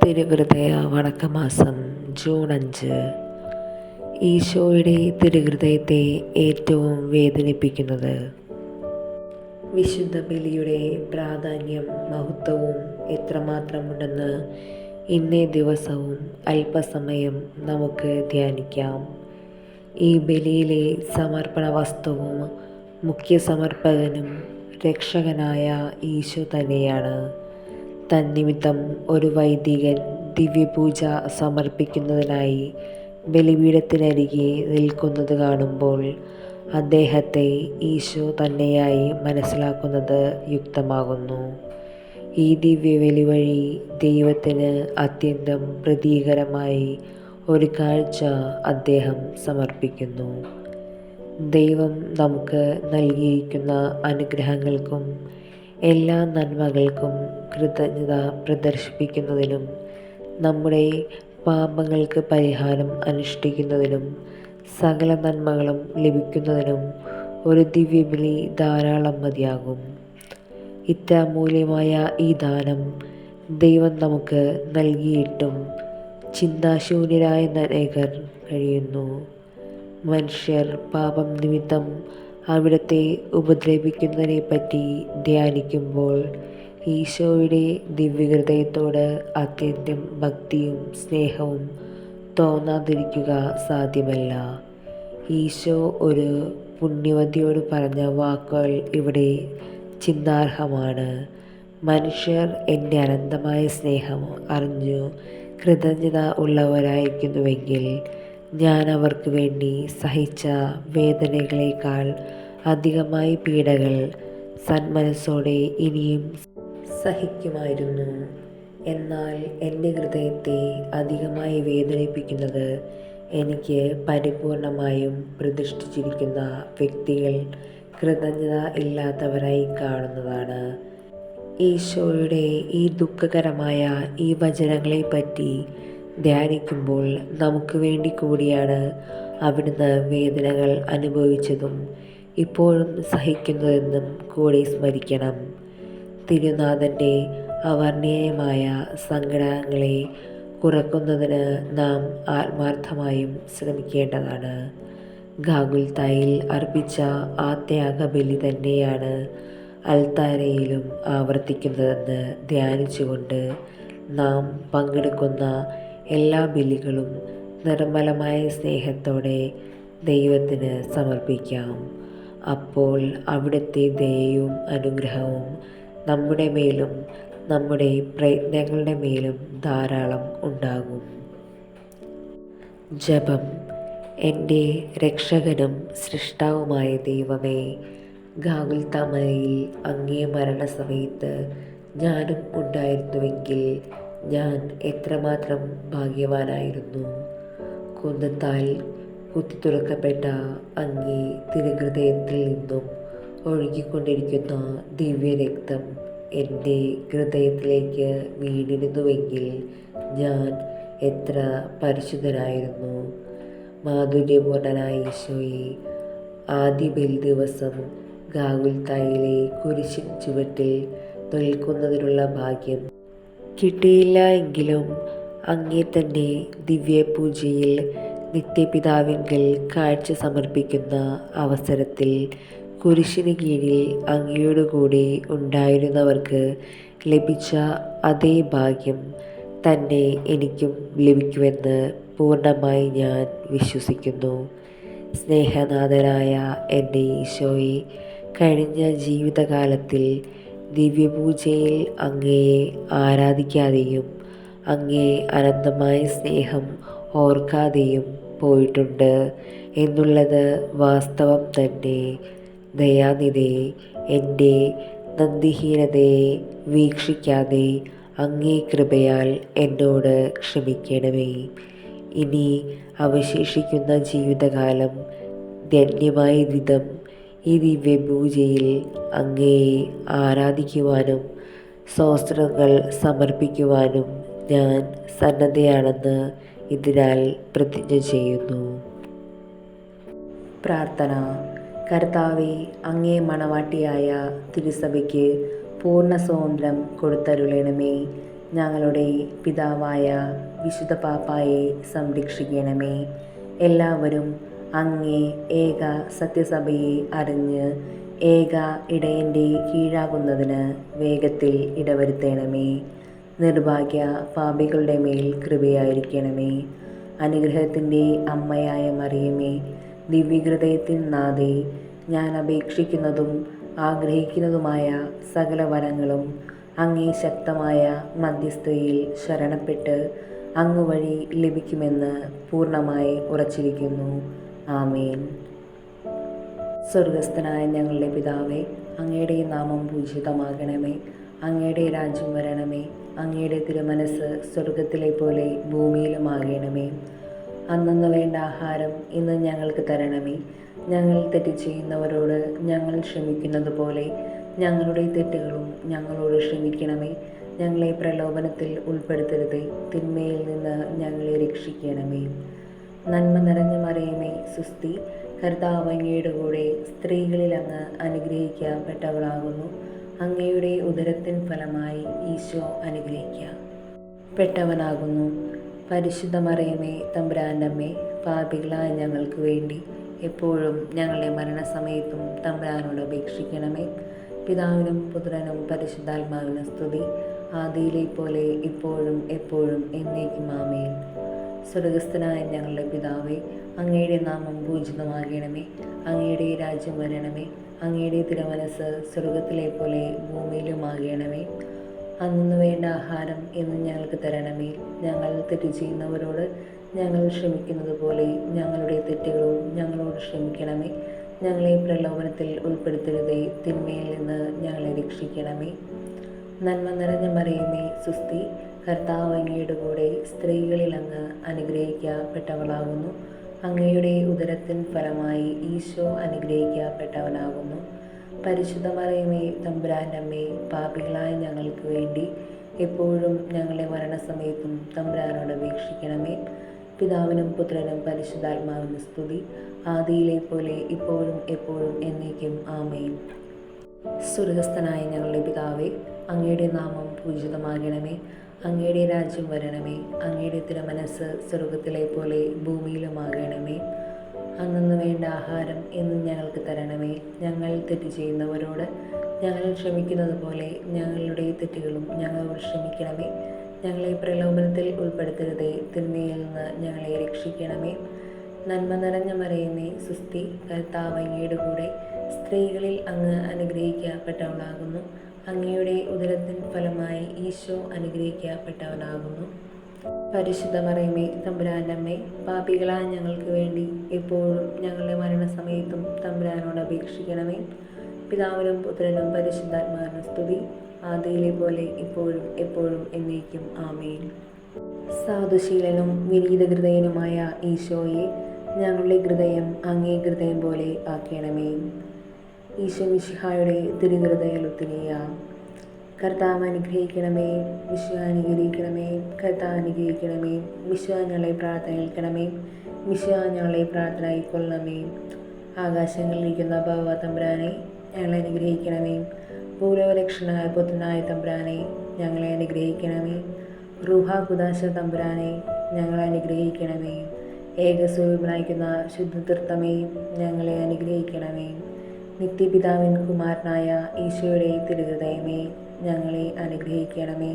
തിരുഹൃദയ വണക്കമാസം June 5. ഈശോയുടെ തിരുഹൃദയത്തെ ഏറ്റവും വേദനിപ്പിക്കുന്നത്. വിശുദ്ധ ബലിയുടെ പ്രാധാന്യം മഹത്വവും എത്രമാത്രമുണ്ടെന്ന് ഇന്നേ ദിവസവും അല്പസമയം നമുക്ക് ധ്യാനിക്കാം. ഈ ബലിയിലെ സമർപ്പണ വസ്തുവും മുഖ്യ സമർപ്പകനും രക്ഷകനായ ഈശോ തന്നെയാണ്. തന്നിമിത്തം ഒരു വൈദികൻ ദിവ്യപൂജ സമർപ്പിക്കുന്നതിനായി ബലിപീഠത്തിനരികെ നിൽക്കുന്നത് കാണുമ്പോൾ അദ്ദേഹത്തെ ഈശോ തന്നെയായി മനസ്സിലാക്കുന്നത് യുക്തമാകുന്നു. ഈ ദിവ്യബലി വഴി ദൈവത്തിന് അത്യന്തം പ്രതീകരമായി ഒരു കാഴ്ച അദ്ദേഹം സമർപ്പിക്കുന്നു. ദൈവം നമുക്ക് നൽകിയിരിക്കുന്ന അനുഗ്രഹങ്ങൾക്കും എല്ലാ നന്മകൾക്കും കൃതജ്ഞത പ്രദർശിപ്പിക്കുന്നതിനും നമ്മുടെ പാപങ്ങൾക്ക് പരിഹാരം അനുഷ്ഠിക്കുന്നതിനും സകല നന്മകളും ലഭിക്കുന്നതിനും ഒരു ദിവ്യബലി ധാരാളം മതിയാകും. ഇത്ര അമൂല്യമായ ഈ ദാനം ദൈവം നമുക്ക് നൽകിയിട്ടും ചിന്താശൂന്യരായ അനേകർ കഴിയുന്നു. മനുഷ്യർ പാപം നിമിത്തം അവിടുത്തെ ഉപദ്രവിക്കുന്നതിനെപ്പറ്റി ധ്യാനിക്കുമ്പോൾ ഈശോയുടെ ദിവ്യഹൃദയത്തോട് അത്യന്തം ഭക്തിയും സ്നേഹവും തോന്നാതിരിക്കുക സാധ്യമല്ല. ഈശോ ഒരു പുണ്യവതിയോട് പറഞ്ഞ വാക്കുകൾ ഇവിടെ ചിന്താർഹമാണ്. മനുഷ്യർ എൻ്റെ അനന്തമായ സ്നേഹം അറിഞ്ഞു കൃതജ്ഞത ഉള്ളവരായിരിക്കുന്നുവെങ്കിൽ ഞാൻ അവർക്ക് വേണ്ടി സഹിച്ച വേദനകളേക്കാൾ അധികമായി പീഡകൾ സന്മനസ്സോടെ ഇനിയും സഹിക്കുമായിരുന്നു. എന്നാൽ എൻ്റെ ഹൃദയത്തെ അധികമായി വേദനിപ്പിക്കുന്നത് എനിക്ക് പരിപൂർണമായും പ്രതിഷ്ഠിച്ചിരിക്കുന്ന വ്യക്തികൾ കൃതജ്ഞത ഇല്ലാത്തവരായി കാണുന്നതാണ്. ഈശോയുടെ ഈ ദുഃഖകരമായ ഈ വചനങ്ങളെപ്പറ്റി ധ്യാനിക്കുമ്പോൾ നമുക്ക് വേണ്ടി കൂടിയാണ് അവിടുന്ന് വേദനകൾ അനുഭവിച്ചതും ഇപ്പോഴും സഹിക്കുന്നതെന്നും കൂടി സ്മരിക്കണം. തിരുനാഥൻ്റെ അവർണ്ണീയമായ സങ്കടങ്ങളെ കുറയ്ക്കുന്നതിന് നാം ആത്മാർത്ഥമായും ശ്രമിക്കേണ്ടതാണ്. ഗാഗുൽത്തായിൽ അർപ്പിച്ച ആ ത്യാഗബലി തന്നെയാണ് അൽത്താരയിലും ആവർത്തിക്കുന്നതെന്ന് ധ്യാനിച്ചുകൊണ്ട് നാം പങ്കെടുക്കുന്ന എല്ലാ ബലികളും നിർമ്മലമായ സ്നേഹത്തോടെ ദൈവത്തിന് സമർപ്പിക്കാം. അപ്പോൾ അവിടുത്തെ ദയയും അനുഗ്രഹവും നമ്മുടെ മേലും നമ്മുടെ പ്രയത്നങ്ങളുടെ മേലും ധാരാളം ഉണ്ടാകും. ജപം. എൻ്റെ രക്ഷകനും സൃഷ്ടാവുമായ ദൈവമേ, ഗാഗുൽത്താമലയിൽ അങ്ങേ മരണസമയത്ത് ഞാനും ഉണ്ടായിരുന്നുവെങ്കിൽ ഞാൻ എത്രമാത്രം ഭാഗ്യവാനായിരുന്നു. കുന്തത്താൽ കുത്തിത്തുറക്കപ്പെട്ട അങ്ങേ തിരുഹൃദയത്തിൽ നിന്നും ഒഴുകിക്കൊണ്ടിരിക്കുന്ന ദിവ്യരക്തം എൻ്റെ ഹൃദയത്തിലേക്ക് വീണിരുന്നുവെങ്കിൽ ഞാൻ എത്ര പരിശുദ്ധനായിരുന്നു. മാധുര്യപൂർണനായ ഈശോയെ, ആദ്യ ബലി ദിവസം ഗാഗുൽത്തായിലെ കുരിശിൻ ചുവട്ടിൽ നിൽക്കുന്നതിനുള്ള ഭാഗ്യം കിട്ടിയില്ല എങ്കിലും അങ്ങേ തന്നെ ദിവ്യപൂജയിൽ നിത്യപിതാവിങ്കൽ കാഴ്ച സമർപ്പിക്കുന്ന അവസരത്തിൽ കുരിശിന് കീഴിൽ അങ്ങയോടുകൂടി ഉണ്ടായിരുന്നവർക്ക് ലഭിച്ച അതേ ഭാഗ്യം തന്നെ എനിക്കും ലഭിക്കുമെന്ന് പൂർണ്ണമായി ഞാൻ വിശ്വസിക്കുന്നു. സ്നേഹനാഥനായ എൻ്റെ ഈശോയെ, കഴിഞ്ഞ ജീവിതകാലത്തിൽ ദിവ്യപൂജയിൽ അങ്ങയെ ആരാധിക്കാതെയും അങ്ങേ അനന്തമായ സ്നേഹം ഓർക്കാതെയും പോയിട്ടുണ്ട് എന്നുള്ളത് വാസ്തവം തന്നെ. ദയാനിധേ, എൻ്റെ നന്ദിഹീനതയെ വീക്ഷിക്കാതെ അങ്ങേ കൃപയാൽ എന്നോട് ക്ഷമിക്കണമേ. ഇനി അവശേഷിക്കുന്ന ജീവിതകാലം ധന്യമായ വിധം ഈ ദിവ്യപൂജയിൽ അങ്ങയെ ആരാധിക്കുവാനും സ്തോത്രങ്ങൾ സമർപ്പിക്കുവാനും ഞാൻ സന്നദ്ധയാണെന്ന് ഇതിനാൽ പ്രതിജ്ഞ ചെയ്യുന്നു. പ്രാർത്ഥന. കർത്താവേ, അങ്ങേ മണവാട്ടിയായ തിരുസഭയ്ക്ക് പൂർണ്ണ സ്വാതന്ത്ര്യം കൊടുത്തരുളണമേ. ഞങ്ങളുടെ പിതാവായ വിശുദ്ധ പാപ്പായെ സംരക്ഷിക്കണമേ. എല്ലാവരും അങ്ങേ ഏക സത്യസഭയെ അറിഞ്ഞ് ഏക ഇടയൻ്റെ കീഴാകുന്നതിന് വേഗത്തിൽ ഇടവരുത്തണമേ. നിർഭാഗ്യ പാപികളുടെ മേൽ കൃപയായിരിക്കണമേ. അനുഗ്രഹത്തിൻ്റെ അമ്മയായ മറിയമേ, ദിവ്യഹൃദയത്തിൻ നാഥേ, ഞാൻ അപേക്ഷിക്കുന്നതും ആഗ്രഹിക്കുന്നതുമായ സകല വരങ്ങളും അങ്ങേ ശക്തമായ മധ്യസ്ഥതയിൽ ശരണപ്പെട്ട് അങ്ങ് വഴി ലഭിക്കുമെന്ന് പൂർണ്ണമായി ഉറച്ചിരിക്കുന്നു. ആമേൻ. സ്വർഗസ്ഥനായ ഞങ്ങളുടെ പിതാവേ, അങ്ങയുടെ നാമം പൂജിതമാകണമേ. അങ്ങയുടെ രാജ്യം വരണമേ. അങ്ങയുടെ തിരുമനസ് സ്വർഗത്തിലെ പോലെ ഭൂമിയിലുമാകണമേ. അന്നന്ന് വേണ്ട ആഹാരം ഇന്ന് ഞങ്ങൾക്ക് തരണമേ. ഞങ്ങൾ തെറ്റ് ചെയ്യുന്നവരോട് ഞങ്ങൾ ക്ഷമിക്കുന്നത് പോലെ ഞങ്ങളുടെ തെറ്റുകളും ഞങ്ങളോട് ക്ഷമിക്കണമേ. ഞങ്ങളെ പ്രലോഭനത്തിൽ ഉൾപ്പെടുത്തരുതേ, തിന്മയിൽ നിന്ന് ഞങ്ങളെ രക്ഷിക്കണമേ. നന്മ നിറഞ്ഞ മറിയമേ, സുസ്തി, കർത്താവ് അങ്ങയുടെ കൂടെ സ്ത്രീകളിൽ അങ്ങ് അനുഗ്രഹിക്കപ്പെട്ടവളാകുന്നു. അങ്ങയുടെ ഉദരത്തിൻ ഫലമായി ഈശോ അനുഗ്രഹിക്കപ്പെട്ടവനാകുന്നു. പരിശുദ്ധ മറിയമേ, തമ്പുരാൻ്റെ അമ്മേ, പാപികളായ ഞങ്ങൾക്ക് വേണ്ടി എപ്പോഴും ഞങ്ങളുടെ മരണസമയത്തും തമ്പുരാനോട് അപേക്ഷിക്കണമേ. പിതാവിനും പുത്രനും പരിശുദ്ധാത്മാവിനും സ്തുതി, ആദിയിലെ പോലെ ഇപ്പോഴും എപ്പോഴും എന്നേക്കും ആമേൻ. സ്വർഗസ്ഥനായ ഞങ്ങളുടെ പിതാവേ, അങ്ങയുടെ നാമം പൂജിതമാകണമേ. അങ്ങയുടെ രാജ്യം വരണമേ. അങ്ങയുടെ തിരുമനസ് സ്വർഗത്തിലെ പോലെ ഭൂമിയിലുമാകണമേ. അന്നു വേണ്ട ആഹാരം ഇന്ന് ഞങ്ങൾക്ക് തരണമേ. ഞങ്ങൾ തെറ്റ് ചെയ്യുന്നവരോട് ഞങ്ങൾ ക്ഷമിക്കുന്നത് പോലെ ഞങ്ങളുടെ തെറ്റുകളും ഞങ്ങളോട് ക്ഷമിക്കണമേ. ഞങ്ങളെ പ്രലോഭനത്തിൽ ഉൾപ്പെടുത്തരുതേ, തിന്മയിൽ നിന്ന് ഞങ്ങളെ രക്ഷിക്കണമേ. നന്മ നിറഞ്ഞ മറിയമേ, സുസ്തി, കർത്താവ് അങ്ങയുടെ കൂടെ സ്ത്രീകളിൽ അങ്ങ് അനുഗ്രഹിക്കപ്പെട്ടവളാകുന്നു. അങ്ങയുടെ ഉദരത്തിൻ ഫലമായി ഈശോ അനുഗ്രഹിക്കപ്പെട്ടവനാകുന്നു. പരിശുദ്ധ മറിയമേ, തമ്പുരാൻ്റെ അമ്മേ, പാപികളായ ഞങ്ങൾക്ക് വേണ്ടി എപ്പോഴും ഞങ്ങളുടെ മരണസമയത്തും തമ്പുരാനോട് അപേക്ഷിക്കണമേ. പിതാവിനും പുത്രനും പരിശുദ്ധാത്മാവിനും സ്തുതി, ആദിയിലെ പോലെ ഇപ്പോഴും എപ്പോഴും എന്നേക്കും ആമേൻ. സ്വർഗസ്ഥനായ ഞങ്ങളുടെ പിതാവേ, അങ്ങയുടെ നാമം പൂജിതമാകണമേ. അങ്ങയുടെ രാജ്യം വരണമേ. അങ്ങയുടെ തിരുമനസ് സ്വർഗത്തിലെ പോലെ ഭൂമിയിലുമാകണമേ. അന്നന്ന് വേണ്ട ആഹാരം എന്നും ഞങ്ങൾക്ക് തരണമേ. ഞങ്ങൾ തെറ്റ് ചെയ്യുന്നവരോട് ഞങ്ങൾ ക്ഷമിക്കുന്നത് പോലെ ഞങ്ങളുടെ തെറ്റുകളും ഞങ്ങളോട് ക്ഷമിക്കണമേ. ഞങ്ങളെ പ്രലോഭനത്തിൽ ഉൾപ്പെടുത്തരുതേ, തിന്മയിൽ നിന്ന് ഞങ്ങളെ രക്ഷിക്കണമേ. നന്മ നിറഞ്ഞ മറിയമേ, സുസ്തി, കർത്താവ് അങ്ങയുടെ കൂടെ സ്ത്രീകളിൽ അങ്ങ് അനുഗ്രഹിക്കപ്പെട്ടവളാകുന്നു. അങ്ങയുടെ ഉദരത്തിൻ ഫലമായി ഈശോ അനുഗ്രഹിക്കപ്പെട്ടവനാകുന്നു. പരിശുദ്ധ മറിയമേ, തമ്പുരാൻ്റെ അമ്മേ, പാപികളായ ഞങ്ങൾക്ക് വേണ്ടി എപ്പോഴും ഞങ്ങളുടെ മരണസമയത്തും തമ്പുരാനോട് അപേക്ഷിക്കണമേ. പിതാവിനും പുത്രനും പരിശുദ്ധാത്മാവിനും സ്തുതി, ആദിയിലെ പോലെ ഇപ്പോഴും എപ്പോഴും എന്നേക്കും ആമേൻ. സാധുശീലനും വിനീതഹൃദയനുമായ ഈശോയെ, ഞങ്ങളുടെ ഹൃദയം അങ്ങേ ഹൃദയം പോലെ ആക്കണമേ. ഈശോ മിശിഹായുടെ തിരുഹൃദയലുത്തിനിയ. കർത്താവ് അനുഗ്രഹിക്കണമേ. മിശിഹ അനുഗ്രഹിക്കണമേ. കർത്താവ് അനുഗ്രഹിക്കണമേ. മിശിഹ ഞങ്ങളെ പ്രാർത്ഥന കേൾക്കണമേ. മിശിഹ ഞങ്ങളെ പ്രാർത്ഥന കൈക്കൊള്ളണമേ. ആകാശങ്ങളിലിരിക്കുന്ന ബാവ തമ്പുരാനെ, ഞങ്ങളെ അനുഗ്രഹിക്കണമേ. ഭൂലോകരക്ഷനായ പുത്രനായ തമ്പുരാനെ, ഞങ്ങളെ അനുഗ്രഹിക്കണമേ. റൂഹ കുദാശ തമ്പുരാനെ, ഞങ്ങളെ അനുഗ്രഹിക്കണമേ. ഏകസ്വരൂപനായിരിക്കുന്ന ശുദ്ധതീർത്ഥമേ, ഞങ്ങളെ അനുഗ്രഹിക്കണമേ. നിത്യപിതാവിൻ കുമാരനായ ഈശോയുടെ തിരുഹൃദയമേ, ഞങ്ങളെ അനുഗ്രഹിക്കണമേ.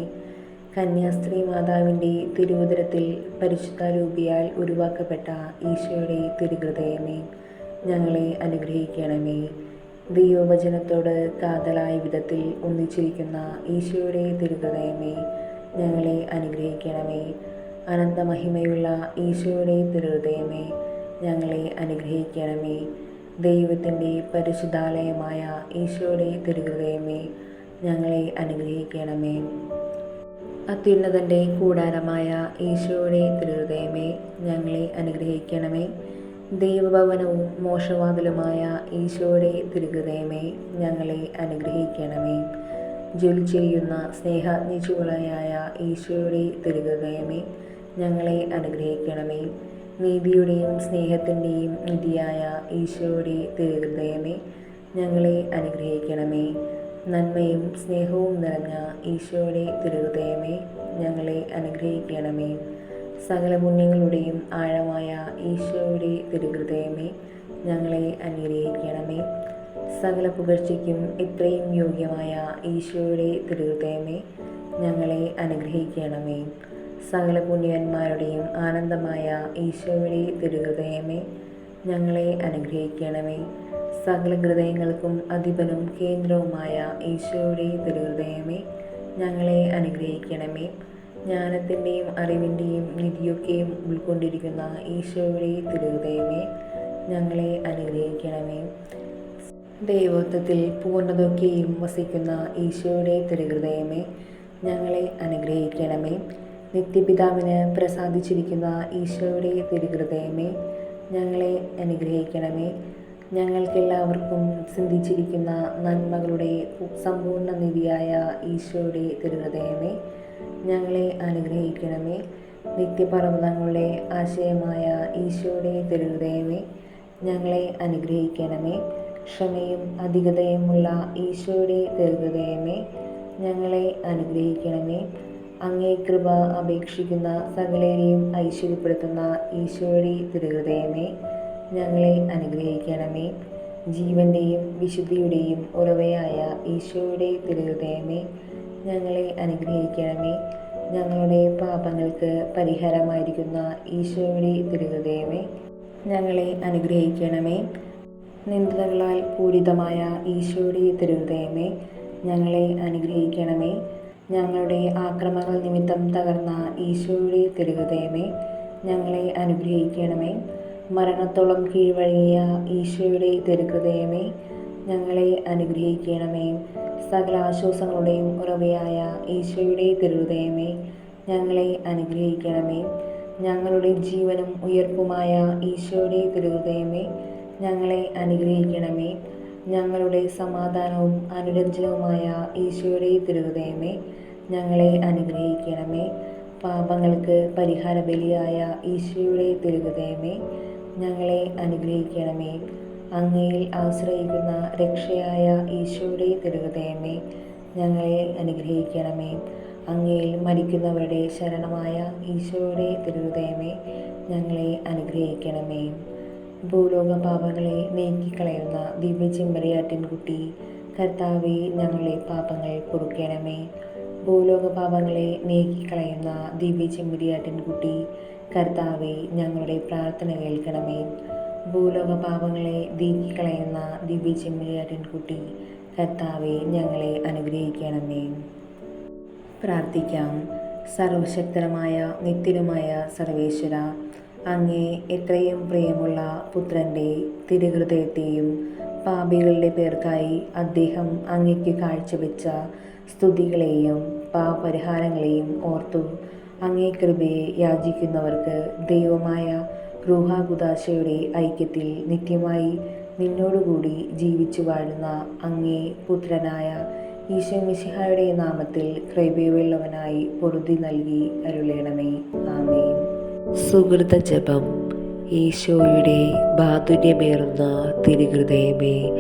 കന്യാസ്ത്രീ മാതാവിൻ്റെ തിരുവുദരത്തിൽ പരിശുദ്ധ രൂപിയാൽ ഉരുവാക്കപ്പെട്ട ഈശോയുടെ തിരുഹൃദയമേ, ഞങ്ങളെ അനുഗ്രഹിക്കണമേ. ദൈവവചനത്തോട് കാതലായ വിധത്തിൽ ഒന്നിച്ചിരിക്കുന്ന ഈശോയുടെ തിരുഹൃദയമേ, ഞങ്ങളെ അനുഗ്രഹിക്കണമേ. അനന്തമഹിമയുള്ള ഈശോയുടെ തിരുഹൃദയമേ, ഞങ്ങളെ അനുഗ്രഹിക്കണമേ. ദൈവത്തിൻ്റെ പരിശുദ്ധാലയമായ ഈശോയുടെ തിരുഹൃദയമേ, ഞങ്ങളെ അനുഗ്രഹിക്കണമേ. അത്യുന്നതൻ്റെ കൂടാരമായ ഈശോയുടെ തിരുഹൃദയമേ, ഞങ്ങളെ അനുഗ്രഹിക്കണമേ. ദൈവഭവനവും മോക്ഷവാതിലുമായ ഈശോയുടെ തിരുഹൃദയമേ, ഞങ്ങളെ അനുഗ്രഹിക്കണമേ. ജ്വലിച്ചിരിക്കുന്ന സ്നേഹാഗ്നിചുവളയായ ഈശോയുടെ തിരുഹൃദയമേ, ഞങ്ങളെ അനുഗ്രഹിക്കണമേ. നീതിയുടെയും സ്നേഹത്തിൻ്റെയും നിധിയായ ഈശോയുടെ തിരുഹൃദയമേ, ഞങ്ങളെ അനുഗ്രഹിക്കണമേ. നന്മയും സ്നേഹവും നിറഞ്ഞ ഈശോയുടെ തിരുഹൃദയമേ, ഞങ്ങളെ അനുഗ്രഹിക്കണമേ. സകല പുണ്യങ്ങളുടെയും ആഴമായ ഈശോയുടെ തിരുഹൃദയമേ, ഞങ്ങളെ അനുഗ്രഹിക്കണമേ. സകല പുകഴ്ചയ്ക്കും എത്രയും യോഗ്യമായ ഈശോയുടെ തിരുഹൃദയമേ, ഞങ്ങളെ അനുഗ്രഹിക്കണമേ. സകല പുണ്യവന്മാരുടെയും ആനന്ദമായ ഈശോയുടെ തിരുഹൃദയമേ, ഞങ്ങളെ അനുഗ്രഹിക്കണമേ. സകല ഹൃദയങ്ങൾക്കും അധിപനും കേന്ദ്രവുമായ ഈശോയുടെ തിരുഹൃദയമേ, ഞങ്ങളെ അനുഗ്രഹിക്കണമേ. ജ്ഞാനത്തിൻ്റെയും അറിവിൻ്റെയും നിധിയൊക്കെയും ഉൾക്കൊണ്ടിരിക്കുന്ന ഈശോയുടെ തിരുഹൃദയമേ, ഞങ്ങളെ അനുഗ്രഹിക്കണമേ. ദൈവത്വത്തിൽ പൂർണ്ണതൊക്കെയും വസിക്കുന്ന ഈശോയുടെ തിരുഹൃദയമേ, ഞങ്ങളെ അനുഗ്രഹിക്കണമേ. നിത്യപിതാവിന് പ്രസാദിച്ചിരിക്കുന്ന ഈശോയുടെ തിരുഹൃദയമേ, ഞങ്ങളെ അനുഗ്രഹിക്കണമേ. ഞങ്ങൾക്കെല്ലാവർക്കും സിദ്ധിച്ചിരിക്കുന്ന നന്മകളുടെ സമ്പൂർണ്ണ നിധിയായ ഈശോയുടെ തിരുഹൃദയമേ, ഞങ്ങളെ അനുഗ്രഹിക്കണമേ. നിത്യപർവ്വതങ്ങളുടെ ആശയമായ ഈശോയുടെ തിരുഹൃദയമേ, ഞങ്ങളെ അനുഗ്രഹിക്കണമേ. ക്ഷമയും അധികതയുമുള്ള ഈശോയുടെ തിരുഹൃദയമേ, ഞങ്ങളെ അനുഗ്രഹിക്കണമേ. അങ്ങേ കൃപ അപേക്ഷിക്കുന്ന സകലരെയും ഐശ്വര്യപ്പെടുത്തുന്ന ഈശോയുടെ തിരുഹൃദയമേ, ഞങ്ങളെ അനുഗ്രഹിക്കണമേ. ജീവൻ്റെയും വിശുദ്ധിയുടെയും ഉറവയായ ഈശോയുടെ തിരുഹൃദയമേ, ഞങ്ങളെ അനുഗ്രഹിക്കണമേ. ഞങ്ങളുടെ പാപങ്ങൾക്ക് പരിഹാരമായിരിക്കുന്ന ഈശോയുടെ തിരുഹൃദയമേ, ഞങ്ങളെ അനുഗ്രഹിക്കണമേ. നിന്ദകളാൽ പൂരിതമായ ഈശോയുടെ തിരുഹൃദയമേ, ഞങ്ങളെ അനുഗ്രഹിക്കണമേ. ഞങ്ങളുടെ ആക്രമണങ്ങൾ നിമിത്തം തകർന്ന ഈശോയുടെ തിരുഹൃദയമേ, ഞങ്ങളെ അനുഗ്രഹിക്കണമേ. മരണത്തോളം കീഴ്വഴങ്ങിയ ഈശോയുടെ തിരുഹൃദയമേ, ഞങ്ങളെ അനുഗ്രഹിക്കണമേ. സകല ആശ്വാസങ്ങളുടെയും ഉറവയായ ഈശോയുടെ തിരുഹൃദയമേ, ഞങ്ങളെ അനുഗ്രഹിക്കണമേ. ഞങ്ങളുടെ ജീവനും ഉയർപ്പുമായ ഈശോയുടെ തിരുഹൃദയമേ, ഞങ്ങളെ അനുഗ്രഹിക്കണമേ. ഞങ്ങളുടെ സമാധാനവും അനുരഞ്ജനവുമായ ഈശോയുടെ തിരുഹൃദയമേ, ഞങ്ങളെ അനുഗ്രഹിക്കണമേ. പാപങ്ങൾക്ക് പരിഹാര ബലിയായ ഈശോയുടെ തിരുഹൃദയമേ, ഞങ്ങളെ അനുഗ്രഹിക്കണമേ. അങ്ങയിൽ ആശ്രയിക്കുന്ന രക്ഷയായ ഈശോയുടെ തിരുഹൃദയമേ, ഞങ്ങളെ അനുഗ്രഹിക്കണമേ. അങ്ങയിൽ മരിക്കുന്നവരുടെ ശരണമായ ഈശോയുടെ തിരുഹൃദയമേ, ഞങ്ങളെ അനുഗ്രഹിക്കണമേ. ഭൂലോക പാപങ്ങളെ നീക്കിക്കളയുന്ന ദിവ്യചെമ്മരിയാട്ടിൻകുട്ടി, കർത്താവേ, ഞങ്ങളുടെ പാപങ്ങൾ പൊറുക്കണമേ. ഭൂലോക പാപങ്ങളെ നീക്കിക്കളയുന്ന ദിവ്യചെമ്മരിയാട്ടിൻകുട്ടി, കർത്താവേ, ഞങ്ങളുടെ പ്രാർത്ഥന കേൾക്കണമേ. ഭൂലോക പാപങ്ങളെ നീക്കിക്കളയുന്ന ദിവ്യചെമ്മരിയാട്ടിൻകുട്ടി, കർത്താവേ, ഞങ്ങളെ അനുഗ്രഹിക്കണമേ. പ്രാർത്ഥിക്കാം. സർവശക്തനുമായ നിത്യനുമായ സർവേശ്വര, അങ്ങേ എത്രയും പ്രിയമുള്ള പുത്രൻ്റെ തിരുഹൃദയത്തെയും പാപികളുടെ പേർക്കായി അദ്ദേഹം അങ്ങയ്ക്ക് കാഴ്ചവെച്ച സ്തുതികളെയും പാപപരിഹാരങ്ങളെയും ഓർത്തു അങ്ങേ കൃപയെ യാചിക്കുന്നവർക്ക് ദൈവമായ റൂഹാകുദാശയുടെ ഐക്യത്തിൽ നിത്യമായി നിന്നോടുകൂടി ജീവിച്ചു വാഴുന്ന അങ്ങേ പുത്രനായ ഈശോ മിശിഹായുടെ നാമത്തിൽ കൃപയുള്ളവനായി പൊറുതി നൽകി അരുളണമേ. ആമേൻ. സുഹൃത ജപം. ഈശോയുടെ ബാധുര്യമേറുന്ന തിരുഹൃദയമേ,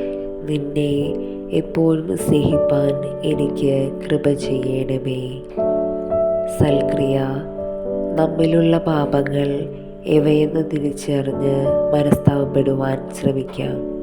നിന്നെ എപ്പോഴും സ്നേഹിപ്പാൻ എനിക്ക് കൃപ ചെയ്യണമേ. സൽക്രിയ. നമ്മിലുള്ള പാപങ്ങൾ എവയെന്ന് തിരിച്ചറിഞ്ഞ് മനസ്താപപ്പെടുവാൻ ശ്രമിക്കാം.